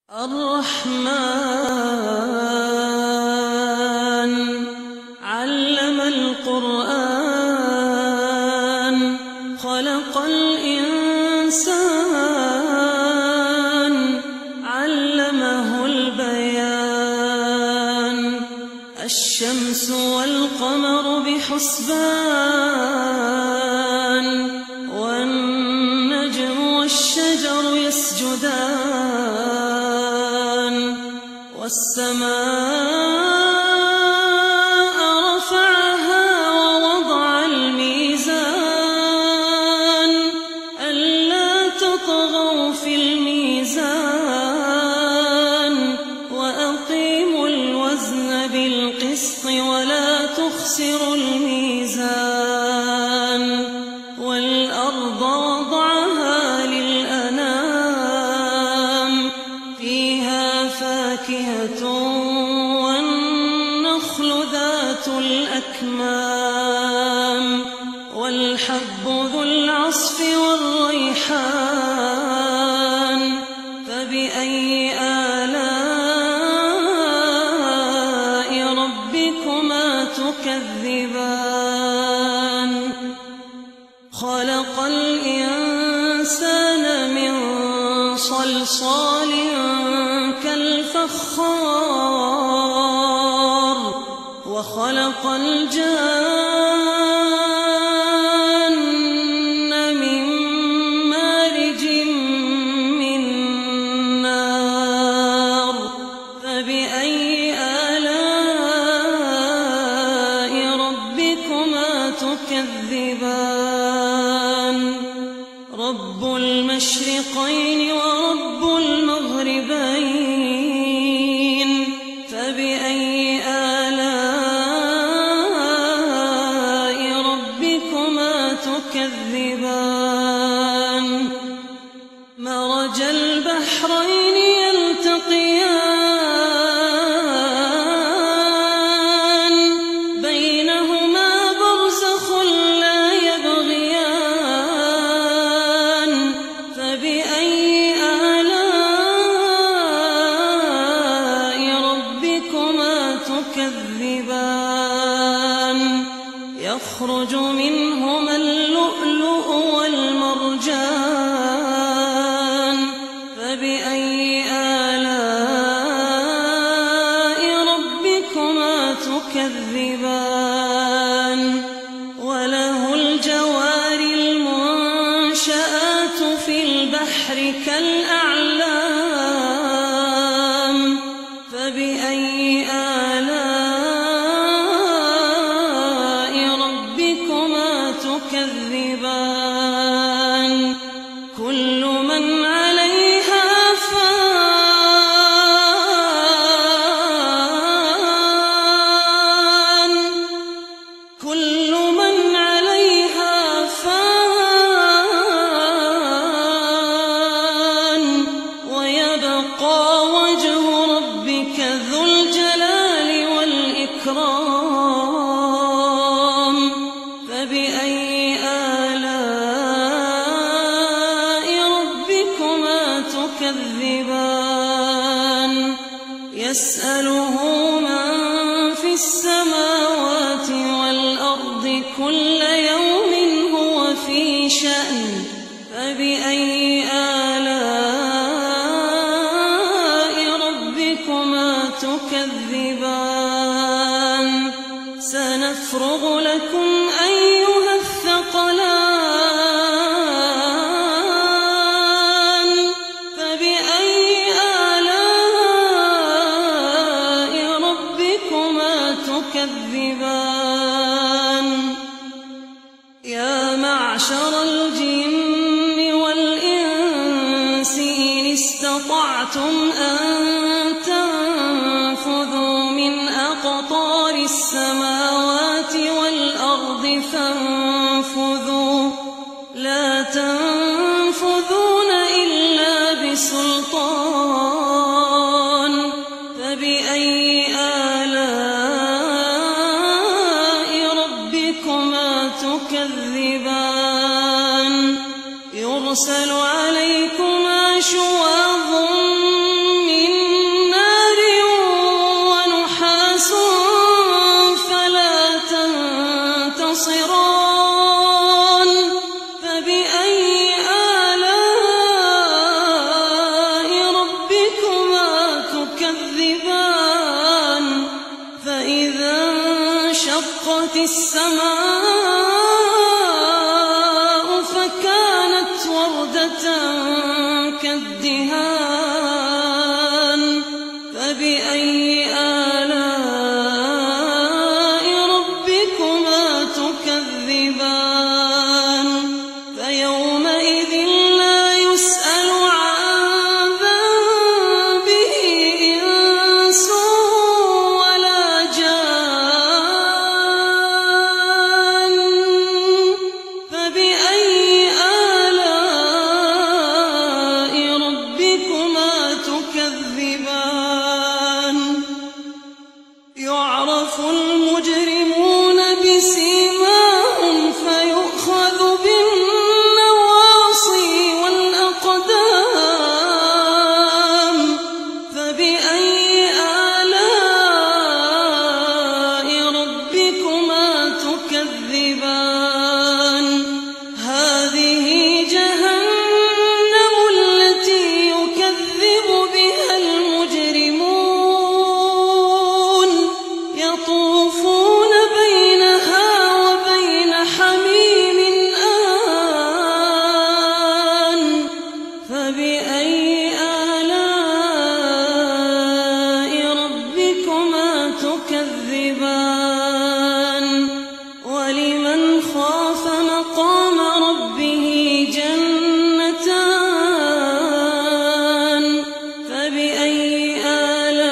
الرحمن علم القرآن خلق الإنسان علمه البيان الشمس والقمر بحسبان والنجم والشجر يسجدان والسماء رفعها ووضع الميزان ألا تطغوا في الميزان وأقيموا الوزن بالقسط ولا تخسروا الميزان والأرض وضعها للأنام فيها فاكهة والنخل ذات الأكمام والحب ذو العصف والريحان فبأي آلاء ربكما تكذبان خلق الإنسان من صلصال كالفخار وخلق الجان من مارج من نار فبأي آلاء ربكما تكذبان رب المشرقين ورب المغربين فبأي آلاء ربكما تكذبان مرج البحرين يلتقيان بينهما برزخ لا يبغيان فبأي آلاء ربكما تكذبان يخرج منهما اللؤلؤ والمرجان فبأي آلاء ربكما تكذبان وله الجوار المنشآت في البحر كالأعلام فبأي آلاء ربكما تكذبان كل من عليها فان كل من عليها فان ويبقى وجه ربك ذو الجلال والإكرام فبأي آلاء ربكما تكذبان يسأله من في السماوات والأرض كل يوم هو في شأن فبأي آلاء ربكما تكذبان سنفرغ لكم أيها الثقلان فبأي آلاء ربكما تكذبان يا معشر الجن والإنس إن استطعتم أن تنفذوا من أقطار السماوات والأرض فانفذوا لا تنفذون إلا بسلطان فبأي آلاء ربكما تكذبان يرسل عليكما شواظ من السماء فكانت وردة كالدهان فبأي آلاء ربكما تكذبان فيومئذ لا يسأل عن ذنبه إنس ولا جان فبأي آلاء ربكما تكذبان يعرف المجرمون بسيماهم فيؤخذ بالنواصي والأقدام فبأي آلاء ربكما تكذبان هذه جهنم التي يكذب بها المجرمون يطوفون بينها وبين حميم آن فبأي آلاء ربكما تكذبان ولمن خاف مقام ربه جنتان فبأي آلاء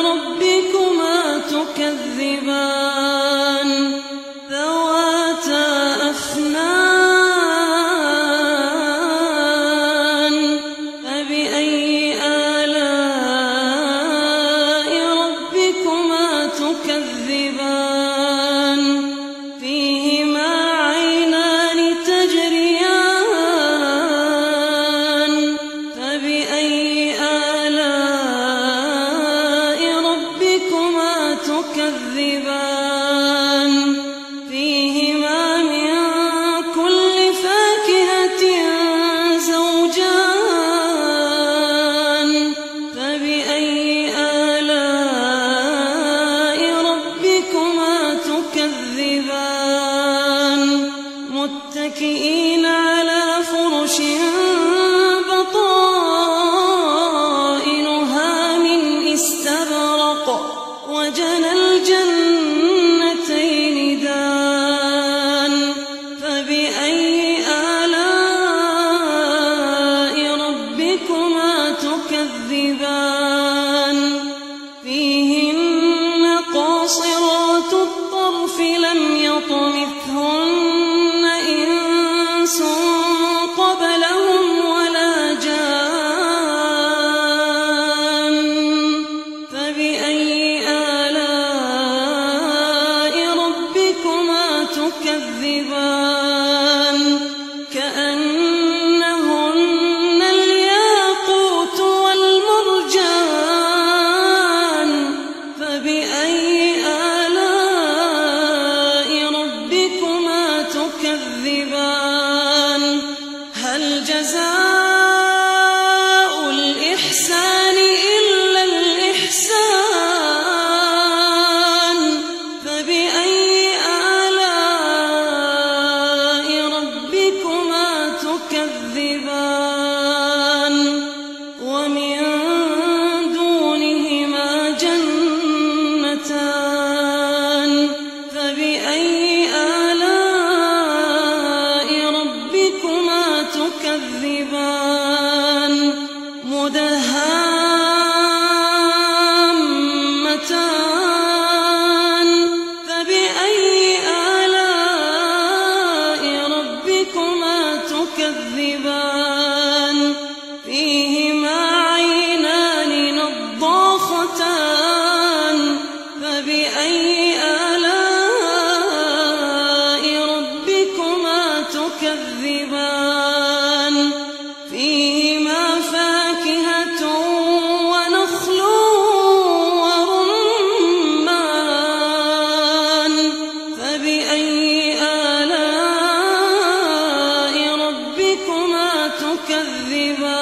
ربكما تكذبان ذواتا أفنان فبأي آلاء ربكما تكذبان فيهما عينان تجريان فبأي آلاء ربكما تكذبان فيهما من كل فاكهة زوجان فبأي آلاء ربكما تكذبان متكئين على فرش بطائنها من استبرق وجنى الجنتين دان فبأي آلاء ربكما تكذبان فيهن قاصرات الطرف لم يطمثهن إنس قبلهم ولا جان فبأي آلاء ربكما تكذبان كأنهن الياقوت والمرجان فبأي آلاء ربكما تكذبان هل جزاء الإحسان إلا الإحسان فبأي آلاء ربكما تكذبان ومن دونهما جنتان فبأي آلاء ربكما تكذبان مدهامتان فبأي آلاء ربكما تكذبان فيهما عينان نضاختان فبأي آلاء ربكما تكذبان فيهما فاكهة ونخل ورمان فبأي آلاء ربكما تكذبان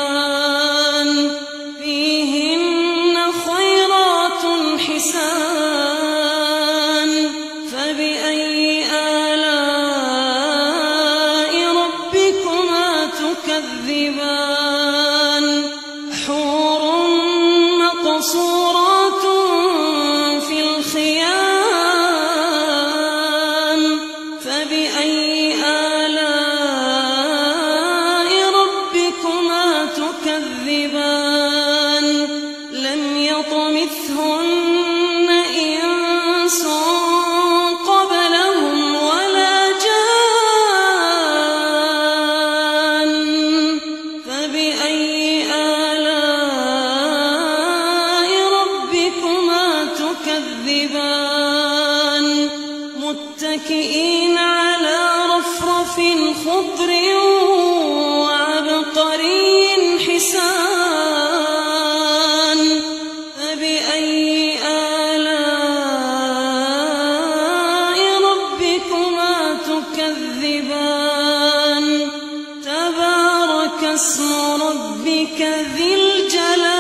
فيهن خيرات حسان تكذبان لم يطمثهن إنس قبلهم ولا جان فبأي آلاء ربكما تكذبان متكئين على رفرف خضر وعبقري حسان فبأي آلاء ربكما تكذبان تبارك اسم ربك ذي الجلال